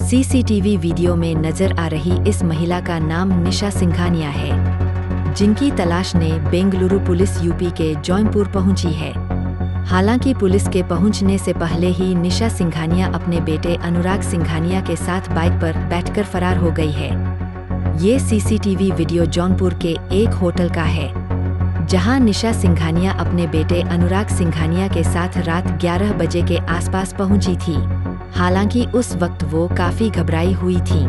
CCTV video में नजर आ रही इस महिला का नाम निशा सिंघानिया है, जिनकी तलाश ने बेंगलुरु पुलिस यूपी के जौनपुर पहुंची है। हालांकि पुलिस के पहुंचने से पहले ही निशा सिंघानिया अपने बेटे अनुराग सिंघानिया के साथ बाइक पर बैठकर फरार हो गई है। ये सीसीटीवी वीडियो जौनपुर के एक होटल का है, जहां निशा सिंघानिया अपने बेटे अनुराग सिंघानिया के साथ रात 11 बजे के आसपास पहुंची थी। हालांकि उस वक्त वो काफी घबराई हुई थी।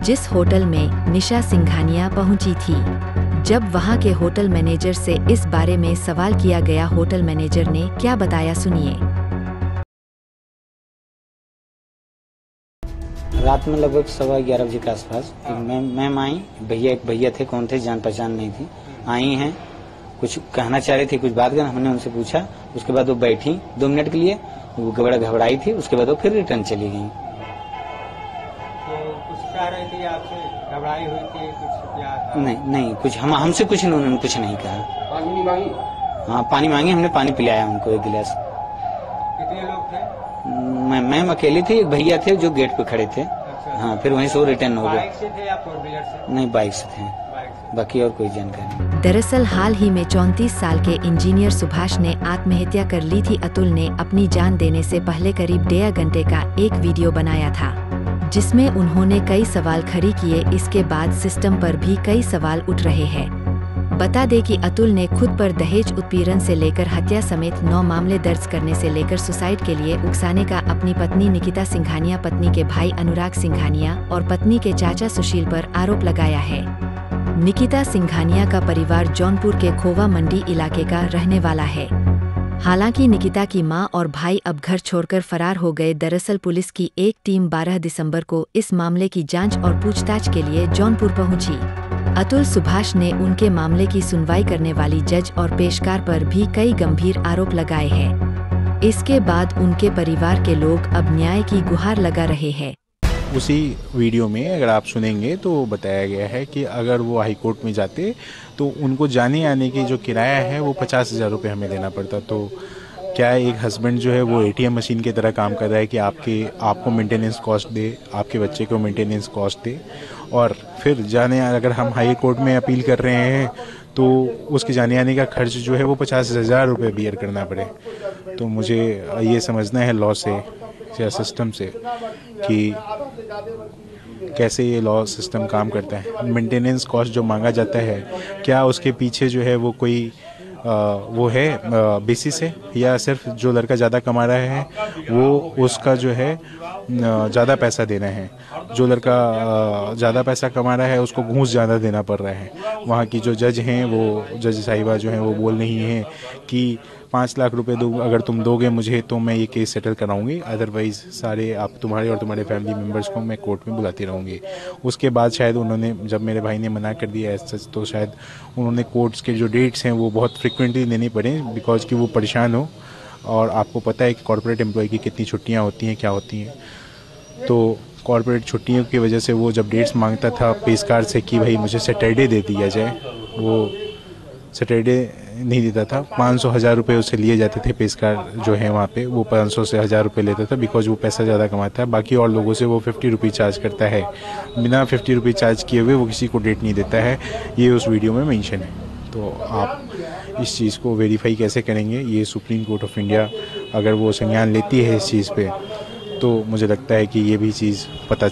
जिस होटल में निशा सिंघानिया पहुंची थी, जब वहां के होटल मैनेजर से इस बारे में सवाल किया गया, होटल मैनेजर ने क्या बताया, सुनिए। रात में लगभग 11:15 बजे के आसपास मैम आई। एक भैया थे, कौन थे जान पहचान नहीं थी। आई हैं, कुछ कहना चाह रही थी, कुछ बात करना, हमने उनसे पूछा। उसके बाद वो बैठी 2 मिनट के लिए, वो बड़ा घबराई थी। उसके बाद वो फिर रिटर्न चली गई। तो कुछ कह रही थी आपसे, घबराई हुई थी कुछ या? नहीं कुछ हमसे कुछ उन्होंने कुछ नहीं कहा। पानी नहीं मांगी? हाँ पानी मांगी, हमने पानी पिलाया उनको 1 गिलास। कितने लोग थे? मैम अकेली थी, एक भैया थे जो गेट पे खड़े थे। अच्छा। हाँ फिर वहीं से वो रिटर्न हो गए। बाइक से थे या 4 व्हीलर से? नहीं बाइक से थे, बाकी और कोई जानकारी नहीं। दरअसल हाल ही में 34 साल के इंजीनियर सुभाष ने आत्महत्या कर ली थी। अतुल ने अपनी जान देने से पहले करीब 1.5 घंटे का एक वीडियो बनाया था, जिसमें उन्होंने कई सवाल खड़े किए। इसके बाद सिस्टम पर भी कई सवाल उठ रहे हैं। बता दें कि अतुल ने खुद पर दहेज उत्पीड़न से लेकर हत्या समेत 9 मामले दर्ज करने से लेकर सुसाइड के लिए उकसाने का अपनी पत्नी निकिता सिंघानिया, पत्नी के भाई अनुराग सिंघानिया और पत्नी के चाचा सुशील पर आरोप लगाया है। निकिता सिंघानिया का परिवार जौनपुर के खोवा मंडी इलाके का रहने वाला है। हालांकि निकिता की मां और भाई अब घर छोड़कर फरार हो गए। दरअसल पुलिस की एक टीम 12 दिसंबर को इस मामले की जांच और पूछताछ के लिए जौनपुर पहुंची। अतुल सुभाष ने उनके मामले की सुनवाई करने वाली जज और पेशकार पर भी कई गंभीर आरोप लगाए हैं। इसके बाद उनके परिवार के लोग अब न्याय की गुहार लगा रहे हैं। उसी वीडियो में अगर आप सुनेंगे तो बताया गया है कि अगर वो हाई कोर्ट में जाते तो उनको जाने आने की जो किराया है वो 50,000 रुपये हमें देना पड़ता। तो क्या एक हस्बैंड जो है वो ATM मशीन की तरह काम कर रहा है कि आपको मेंटेनेंस कॉस्ट दे, आपके बच्चे को मेंटेनेंस कॉस्ट दे, और फिर अगर हम हाई कोर्ट में अपील कर रहे हैं तो उसके जाने आने का खर्च जो है वो 50,000 रुपये बियर करना पड़े। तो मुझे ये समझना है लॉ से या सिस्टम से कि कैसे ये लॉ सिस्टम काम करता है। मेंटेनेंस कॉस्ट जो मांगा जाता है, क्या उसके पीछे जो है वो कोई वो है बेसिस है, या सिर्फ जो लड़का ज़्यादा कमा रहा है वो उसका जो है ज़्यादा पैसा देना है, जो लड़का ज़्यादा पैसा कमा रहा है उसको घूस ज़्यादा देना पड़ रहा है। वहाँ की जो जज हैं, वो जज साहिबा जो हैं वो बोल रही हैं कि 5 लाख रुपए अगर तुम दोगे मुझे तो मैं ये केस सेटल कराऊंगी, अदरवाइज सारे आप तुम्हारे और तुम्हारे फैमिली मेम्बर्स को मैं कोर्ट में बुलाती रहूँगी। उसके बाद शायद उन्होंने, जब मेरे भाई ने मना कर दिया ऐसा, तो शायद उन्होंने कोर्ट्स के जो डेट्स हैं वो बहुत फ्रिक्वेंटली देनी पड़े, बिकॉज कि वो परेशान हो। और आपको पता है कि कॉर्पोरेट एम्प्लॉय की कितनी छुट्टियाँ होती हैं, क्या होती हैं। तो कॉर्पोरेट छुट्टियों की वजह से वो जब डेट्स मांगता था पेशकार से कि भाई मुझे सैटरडे दे दिया जाए, वो सैटरडे नहीं देता था। 500,000 रुपये उससे लिए जाते थे। पेशकार जो है वहाँ पे वो 500 से 1000 रुपये लेता था, बिकॉज वो पैसा ज़्यादा कमाता है। बाकी और लोगों से वो 50 रुपये चार्ज करता है, बिना 50 रुपये चार्ज किए हुए वो किसी को डेट नहीं देता है। ये उस वीडियो में मेंशन है। तो आप इस चीज़ को वेरीफाई कैसे करेंगे? ये सुप्रीम कोर्ट ऑफ इंडिया अगर वो संज्ञान लेती है इस चीज़ पे, तो मुझे लगता है कि ये भी चीज़ पता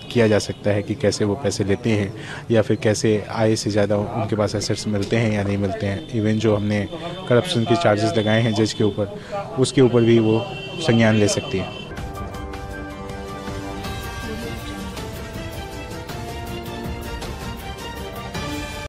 किया जा सकता है कि कैसे वो पैसे लेते हैं, या फिर कैसे आय से ज़्यादा उनके पास एसेट्स मिलते हैं या नहीं मिलते हैं। इवन जो हमने करप्शन के चार्जेस लगाए हैं जज के ऊपर, उसके ऊपर भी वो संज्ञान ले सकती है।